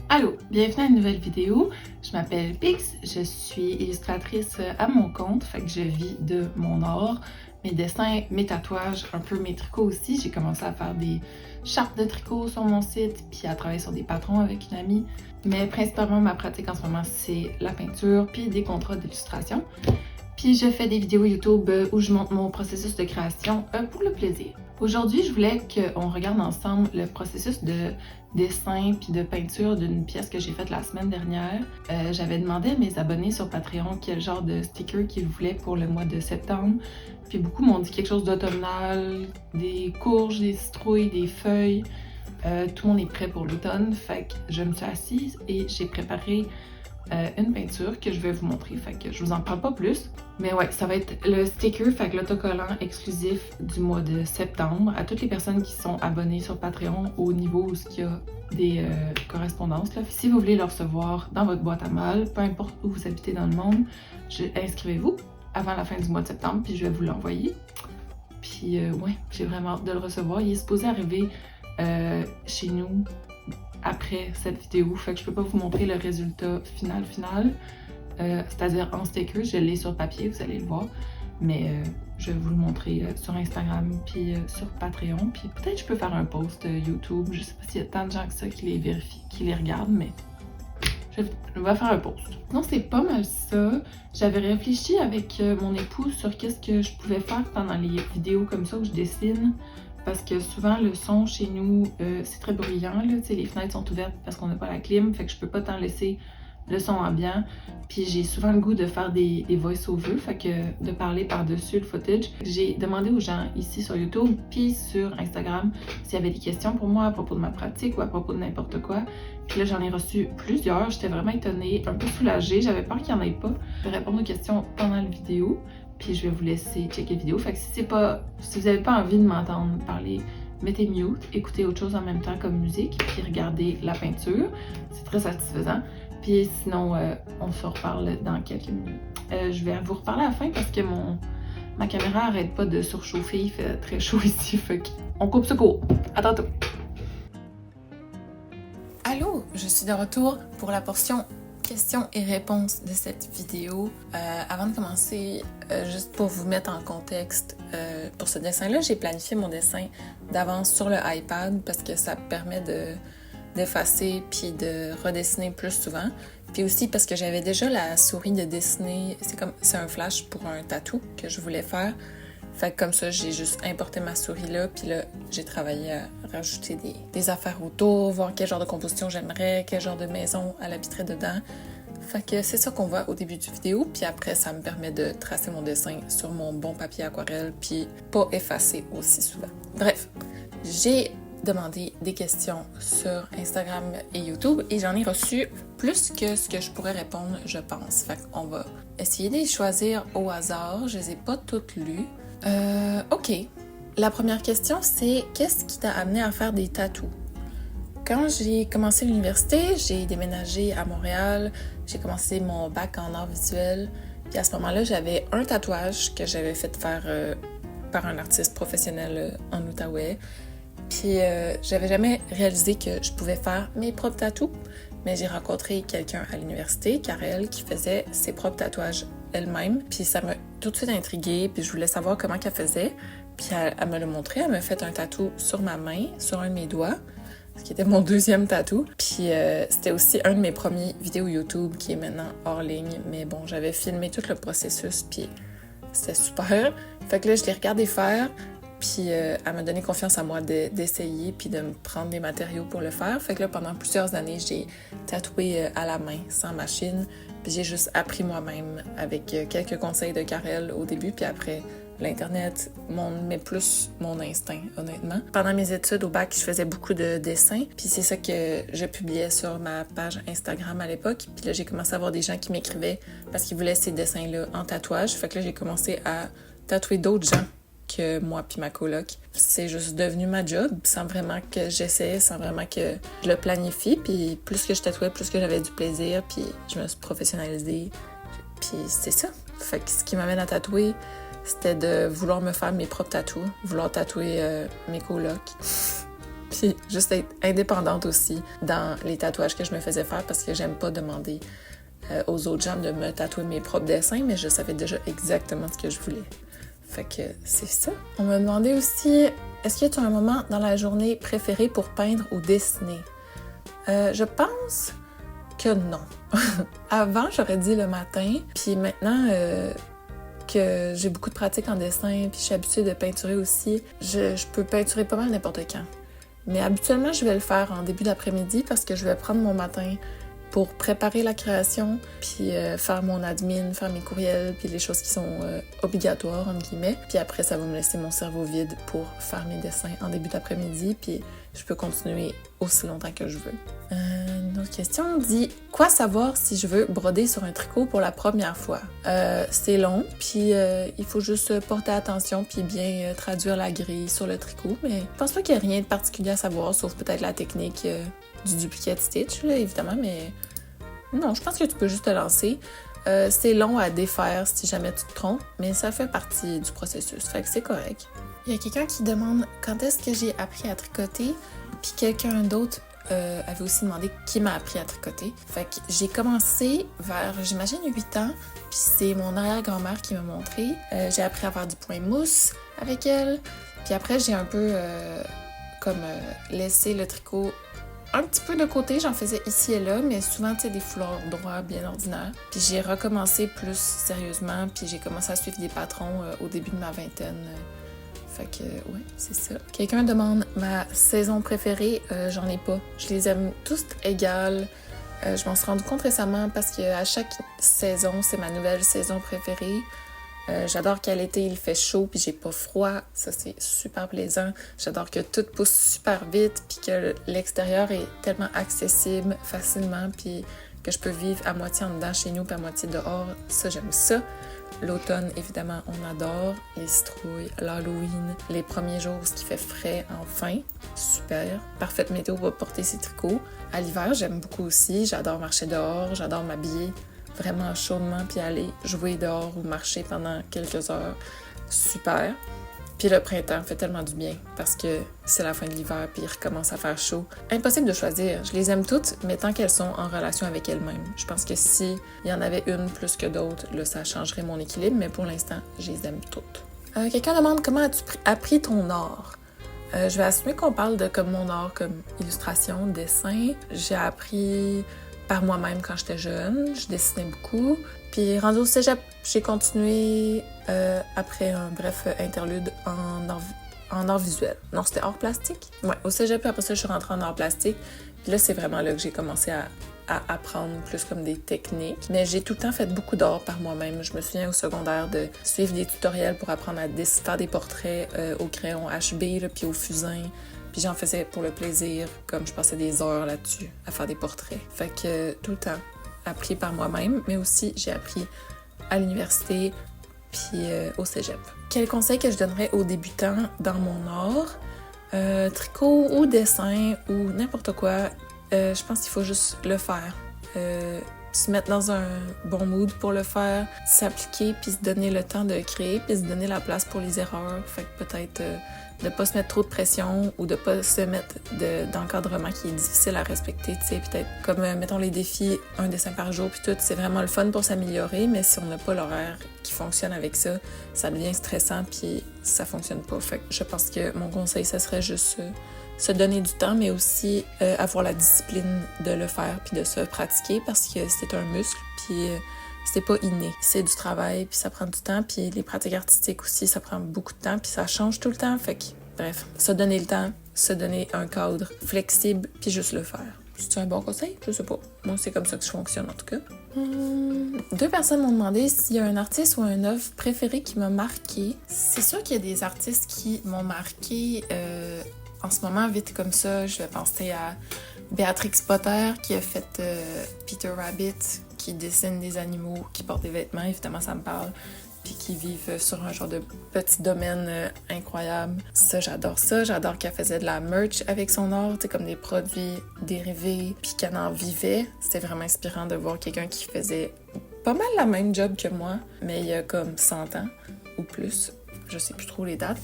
Allô, bienvenue à une nouvelle vidéo. Je m'appelle Pix, je suis illustratrice à mon compte, fait que je vis de mon art, mes dessins, mes tatouages, un peu mes tricots aussi. J'ai commencé à faire des chartes de tricot sur mon site, puis à travailler sur des patrons avec une amie. Mais principalement, ma pratique en ce moment, c'est la peinture, puis des contrats d'illustration. Puis je fais des vidéos YouTube où je montre mon processus de création pour le plaisir. Aujourd'hui, je voulais qu'on regarde ensemble le processus de dessin puis de peinture d'une pièce que j'ai faite la semaine dernière. J'avais demandé à mes abonnés sur Patreon quel genre de sticker qu'ils voulaient pour le mois de septembre. Puis beaucoup m'ont dit quelque chose d'automnal, des courges, des citrouilles, des feuilles. Tout le monde est prêt pour l'automne, fait que je me suis assise et j'ai préparé une peinture que je vais vous montrer, fait que je vous en parle pas plus. Mais ouais, ça va être le sticker, fait que l'autocollant exclusif du mois de septembre à toutes les personnes qui sont abonnées sur Patreon au niveau où il y a des correspondances. Là. Si vous voulez le recevoir dans votre boîte à mal, peu importe où vous habitez dans le monde, inscrivez-vous avant la fin du mois de septembre, puis je vais vous l'envoyer. Puis ouais, j'ai vraiment hâte de le recevoir. Il est supposé arriver chez nous après cette vidéo, fait que je peux pas vous montrer le résultat final, c'est-à-dire en sticker, je l'ai sur papier, vous allez le voir, mais je vais vous le montrer sur Instagram puis sur Patreon, puis peut-être je peux faire un post YouTube, je sais pas s'il y a tant de gens que ça qui les vérifient, qui les regardent, mais je vais faire un post. Non, c'est pas mal ça. J'avais réfléchi avec mon époux sur qu'est-ce que je pouvais faire pendant les vidéos comme ça où je dessine. Parce que souvent, le son chez nous, c'est très bruyant. Là. Les fenêtres sont ouvertes parce qu'on n'a pas la clim, fait que je peux pas tant laisser le son ambiant. Puis j'ai souvent le goût de faire des voice-over, fait que de parler par-dessus le footage. J'ai demandé aux gens ici sur YouTube puis sur Instagram s'il y avait des questions pour moi à propos de ma pratique ou à propos de n'importe quoi. Puis là, j'en ai reçu plusieurs. J'étais vraiment étonnée, un peu soulagée. J'avais peur qu'il n'y en ait pas. Je vais répondre aux questions pendant la vidéo. Puis je vais vous laisser checker la vidéo. Fait que si vous n'avez pas envie de m'entendre parler, mettez mute, écoutez autre chose en même temps comme musique, puis regardez la peinture. C'est très satisfaisant. Puis sinon, on se reparle dans quelques minutes. Je vais vous reparler à la fin parce que ma caméra arrête pas de surchauffer. Il fait très chaud ici. Fait qu'on coupe ce court. À tantôt. Allô, je suis de retour pour la portion questions et réponses de cette vidéo. Avant de commencer, juste pour vous mettre en contexte, pour ce dessin-là, j'ai planifié mon dessin d'avance sur le iPad parce que ça permet d'effacer puis de redessiner plus souvent. Puis aussi parce que j'avais déjà la souris de dessiner, c'est un flash pour un tatou que je voulais faire. Fait que comme ça, j'ai juste importé ma souris là, puis là, j'ai travaillé à rajouter des affaires autour, voir quel genre de composition j'aimerais, quel genre de maison elle habiterait dedans. Fait que c'est ça qu'on voit au début du vidéo, puis après, ça me permet de tracer mon dessin sur mon bon papier aquarelle, puis pas effacer aussi souvent. Bref, j'ai demandé des questions sur Instagram et YouTube, et j'en ai reçu plus que ce que je pourrais répondre, je pense. Fait qu'on va essayer de les choisir au hasard, je les ai pas toutes lues. OK. La première question, c'est qu'est-ce qui t'a amené à faire des tatous? Quand j'ai commencé l'université, j'ai déménagé à Montréal, j'ai commencé mon bac en art visuel, puis à ce moment-là, j'avais un tatouage que j'avais fait faire par un artiste professionnel en Outaouais. Puis j'avais jamais réalisé que je pouvais faire mes propres tatous, mais j'ai rencontré quelqu'un à l'université, Karel, qui faisait ses propres tatouages elle-même, puis ça m'a tout de suite intriguée, puis je voulais savoir comment qu'elle faisait, puis elle me l'a montré, elle m'a fait un tatou sur ma main, sur un de mes doigts, ce qui était mon deuxième tatou, puis c'était aussi un de mes premiers vidéos YouTube qui est maintenant hors ligne, mais bon, j'avais filmé tout le processus, puis c'était super, fait que là, je l'ai regardé faire, puis elle m'a donné confiance en moi d'essayer puis de me prendre des matériaux pour le faire. Fait que là, pendant plusieurs années, j'ai tatoué à la main, sans machine. Puis j'ai juste appris moi-même avec quelques conseils de Karel au début. Puis après, l'Internet, mais plus mon instinct, honnêtement. Pendant mes études au bac, je faisais beaucoup de dessins. Puis c'est ça que je publiais sur ma page Instagram à l'époque. Puis là, j'ai commencé à avoir des gens qui m'écrivaient parce qu'ils voulaient ces dessins-là en tatouage. Fait que là, j'ai commencé à tatouer d'autres gens que moi puis ma coloc. C'est juste devenu ma job, sans vraiment que j'essayais, sans vraiment que je le planifie. Puis plus que je tatouais, plus que j'avais du plaisir, puis je me suis professionnalisée. Puis c'est ça. Fait que ce qui m'amène à tatouer, c'était de vouloir me faire mes propres tatous, vouloir tatouer mes colocs. Puis juste être indépendante aussi dans les tatouages que je me faisais faire parce que j'aime pas demander aux autres gens de me tatouer mes propres dessins, mais je savais déjà exactement ce que je voulais. Fait que c'est ça. On m'a demandé aussi, est-ce que tu as un moment dans la journée préféré pour peindre ou dessiner? Je pense que non. Avant, j'aurais dit le matin, puis maintenant que j'ai beaucoup de pratique en dessin, puis je suis habituée de peinturer aussi, je peux peinturer pas mal n'importe quand. Mais habituellement, je vais le faire en début d'après-midi parce que je vais prendre mon matin pour préparer la création, puis faire mon admin, faire mes courriels, puis les choses qui sont obligatoires, entre guillemets. Puis après, ça va me laisser mon cerveau vide pour faire mes dessins en début d'après-midi, puis je peux continuer aussi longtemps que je veux. Une autre question dit « Quoi savoir si je veux broder sur un tricot pour la première fois? » C'est long, puis il faut juste porter attention, puis bien traduire la grille sur le tricot, mais je pense pas qu'il y a rien de particulier à savoir, sauf peut-être la technique du duplicate stitch, là, évidemment, mais non, je pense que tu peux juste te lancer. C'est long à défaire si jamais tu te trompes, mais ça fait partie du processus, fait que c'est correct. Il y a quelqu'un qui demande quand est-ce que j'ai appris à tricoter, puis quelqu'un d'autre avait aussi demandé qui m'a appris à tricoter. Fait que j'ai commencé vers, j'imagine, 8 ans, puis c'est mon arrière-grand-mère qui m'a montré. J'ai appris à faire du point mousse avec elle, puis après j'ai un peu laissé le tricot un petit peu de côté, j'en faisais ici et là, mais souvent, tu sais, des foulards droits bien ordinaires. Puis j'ai recommencé plus sérieusement, puis j'ai commencé à suivre des patrons au début de ma vingtaine. Fait que, ouais, c'est ça. Quelqu'un demande ma saison préférée, j'en ai pas. Je les aime tous égales. Je m'en suis rendu compte récemment parce qu'à chaque saison, c'est ma nouvelle saison préférée. J'adore qu'à l'été, il fait chaud puis j'ai pas froid. Ça, c'est super plaisant. J'adore que tout pousse super vite puis que l'extérieur est tellement accessible facilement puis que je peux vivre à moitié en dedans chez nous puis à moitié dehors. Ça, j'aime ça. L'automne, évidemment, on adore. Les citrouilles, l'Halloween, les premiers jours où il fait frais, enfin. Super. Parfaite météo pour porter ses tricots. À l'hiver, j'aime beaucoup aussi. J'adore marcher dehors. J'adore m'habiller vraiment chaudement puis aller jouer dehors ou marcher pendant quelques heures. Super. Puis le printemps fait tellement du bien parce que c'est la fin de l'hiver puis il recommence à faire chaud. Impossible de choisir. Je les aime toutes, mais tant qu'elles sont en relation avec elles-mêmes. Je pense que si il y en avait une plus que d'autres, là, ça changerait mon équilibre, mais pour l'instant, je les aime toutes. Quelqu'un demande comment as-tu appris ton art? Je vais assumer qu'on parle de comme mon art comme illustration, dessin. J'ai appris par moi-même quand j'étais jeune. Je dessinais beaucoup. Puis rendu au cégep, j'ai continué après un bref interlude en art visuel. Non, c'était art plastique. Ouais, au cégep, puis après ça, je suis rentrée en art plastique. Puis là, c'est vraiment là que j'ai commencé à apprendre plus comme des techniques. Mais j'ai tout le temps fait beaucoup d'art par moi-même. Je me souviens au secondaire de suivre des tutoriels pour apprendre à faire des portraits au crayon HB, là, puis au fusain. Puis j'en faisais pour le plaisir, comme je passais des heures là-dessus à faire des portraits. Fait que tout le temps, appris par moi-même, mais aussi j'ai appris à l'université puis au cégep. Quel conseil que je donnerais aux débutants dans mon art? Tricot ou dessin ou n'importe quoi, je pense qu'il faut juste le faire. Se mettre dans un bon mood pour le faire, s'appliquer puis se donner le temps de créer puis se donner la place pour les erreurs. Fait que peut-être de pas se mettre trop de pression ou de pas se mettre d'encadrement qui est difficile à respecter, tu sais, peut-être comme mettons les défis, un dessin par jour puis tout, c'est vraiment le fun pour s'améliorer, mais si on n'a pas l'horaire qui fonctionne avec ça, ça devient stressant puis ça fonctionne pas. Fait que je pense que mon conseil, ça serait juste se donner du temps, mais aussi avoir la discipline de le faire puis de se pratiquer parce que c'est un muscle puis c'est pas inné. C'est du travail puis ça prend du temps puis les pratiques artistiques aussi, ça prend beaucoup de temps puis ça change tout le temps. Fait que, bref, se donner le temps, se donner un cadre flexible puis juste le faire. C'est un bon conseil? Je sais pas. Moi, c'est comme ça que je fonctionne en tout cas. 2 personnes m'ont demandé s'il y a un artiste ou un œuvre préféré qui m'a marqué. C'est sûr qu'il y a des artistes qui m'ont marqué. En ce moment, vite comme ça, je vais penser à Béatrix Potter qui a fait Peter Rabbit, qui dessine des animaux, qui portent des vêtements, évidemment ça me parle, puis qui vivent sur un genre de petit domaine incroyable. Ça, j'adore qu'elle faisait de la merch avec son art, tu sais, comme des produits dérivés, puis qu'elle en vivait. C'était vraiment inspirant de voir quelqu'un qui faisait pas mal la même job que moi, mais il y a comme 100 ans ou plus. je sais plus trop les dates.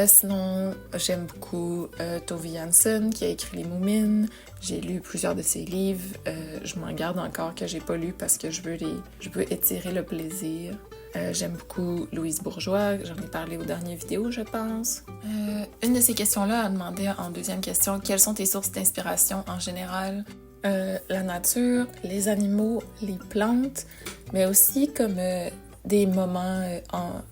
Sinon, j'aime beaucoup Tove Jansson qui a écrit Les Moumines. J'ai lu plusieurs de ses livres. Je m'en garde encore que j'ai pas lu parce que je veux étirer le plaisir. J'aime beaucoup Louise Bourgeois, j'en ai parlé aux dernières vidéos, je pense. Une de ces questions-là a demandé en deuxième question, quelles sont tes sources d'inspiration en général? La nature, les animaux, les plantes, mais aussi comme des moments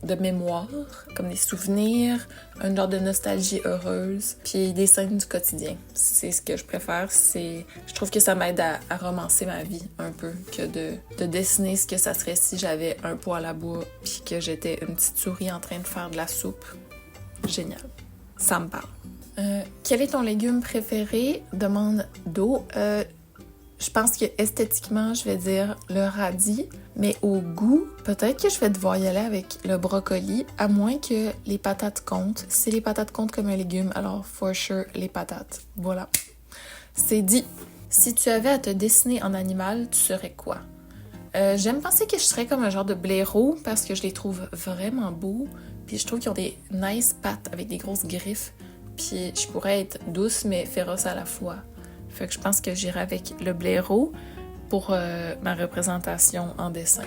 de mémoire, comme des souvenirs, un genre de nostalgie heureuse, puis des scènes du quotidien. C'est ce que je préfère, je trouve que ça m'aide à romancer ma vie un peu, que de dessiner ce que ça serait si j'avais un poêle à bois, puis que j'étais une petite souris en train de faire de la soupe. Génial. Ça me parle. Quel est ton légume préféré? Demande d'eau. Je pense que esthétiquement, je vais dire le radis, mais au goût, peut-être que je vais devoir y aller avec le brocoli, à moins que les patates comptent. Si les patates comptent comme un légume, alors for sure, les patates. Voilà. C'est dit. Si tu avais à te dessiner en animal, tu serais quoi? J'aime penser que je serais comme un genre de blaireau, parce que je les trouve vraiment beaux, puis je trouve qu'ils ont des nice pattes avec des grosses griffes, puis je pourrais être douce mais féroce à la fois. Fait que je pense que j'irai avec le blaireau pour ma représentation en dessin.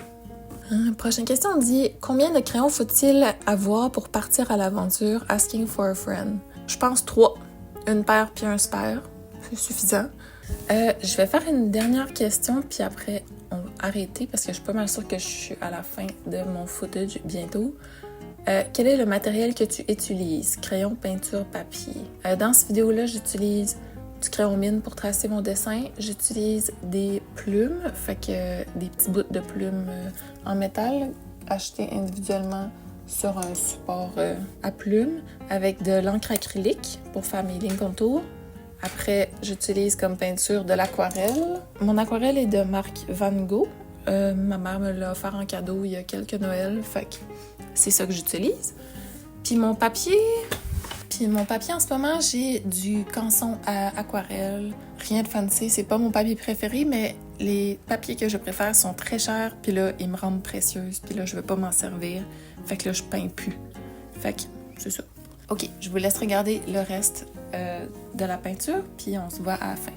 Prochaine question, on dit « Combien de crayons faut-il avoir pour partir à l'aventure? Asking for a friend. » Je pense 3. Une paire puis un spare. C'est suffisant. Je vais faire une dernière question, puis après, on va arrêter parce que je suis pas mal sûre que je suis à la fin de mon footage bientôt. Quel est le matériel que tu utilises? Crayon, peinture, papier. Dans cette vidéo-là, j'utilise du crayon mine pour tracer mon dessin. J'utilise des plumes, fait que des petits bouts de plumes en métal achetés individuellement sur un support à plumes avec de l'encre acrylique pour faire mes lignes contours. Après, j'utilise comme peinture de l'aquarelle. Mon aquarelle est de marque Van Gogh. Ma mère me l'a offert en cadeau il y a quelques Noëls, fait que c'est ça que j'utilise. Puis mon papier en ce moment, j'ai du canson à aquarelle. Rien de fancy, c'est pas mon papier préféré, mais les papiers que je préfère sont très chers, puis là, ils me rendent précieuse, puis là, je veux pas m'en servir. Fait que là, je peins plus. Fait que c'est ça. Ok, je vous laisse regarder le reste de la peinture, puis on se voit à la fin.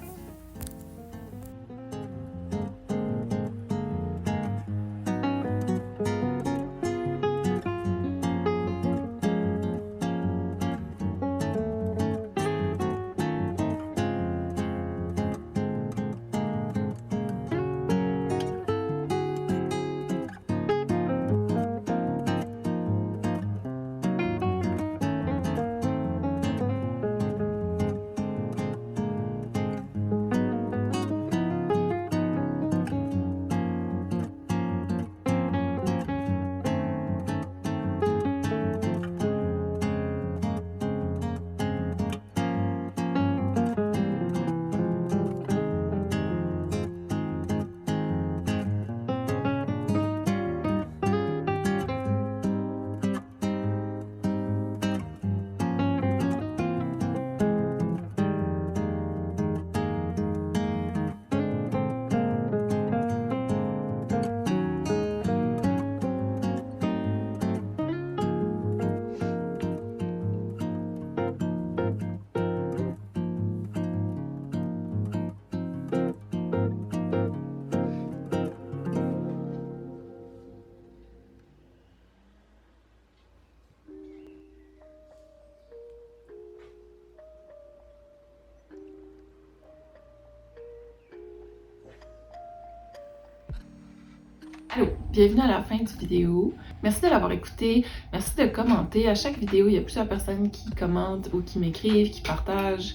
Allô, bienvenue à la fin du vidéo. Merci de l'avoir écouté, merci de commenter. À chaque vidéo, il y a plusieurs personnes qui commentent ou qui m'écrivent, qui partagent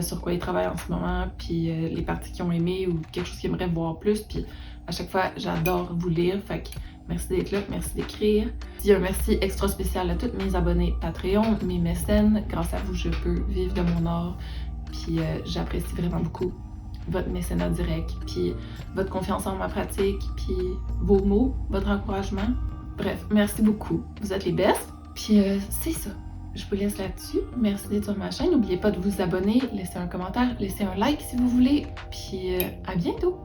sur quoi ils travaillent en ce moment, puis les parties qu'ils ont aimé ou quelque chose qu'ils aimeraient voir plus. Puis à chaque fois, j'adore vous lire, fait que merci d'être là, merci d'écrire. Je dis un merci extra spécial à tous mes abonnés Patreon, mes mécènes. Grâce à vous, je peux vivre de mon art, puis j'apprécie vraiment beaucoup votre mécénat direct, puis votre confiance en ma pratique, puis vos mots, votre encouragement. Bref, merci beaucoup. Vous êtes les best. Puis c'est ça. Je vous laisse là-dessus. Merci d'être sur ma chaîne. N'oubliez pas de vous abonner, laisser un commentaire, laisser un like si vous voulez. Puis à bientôt!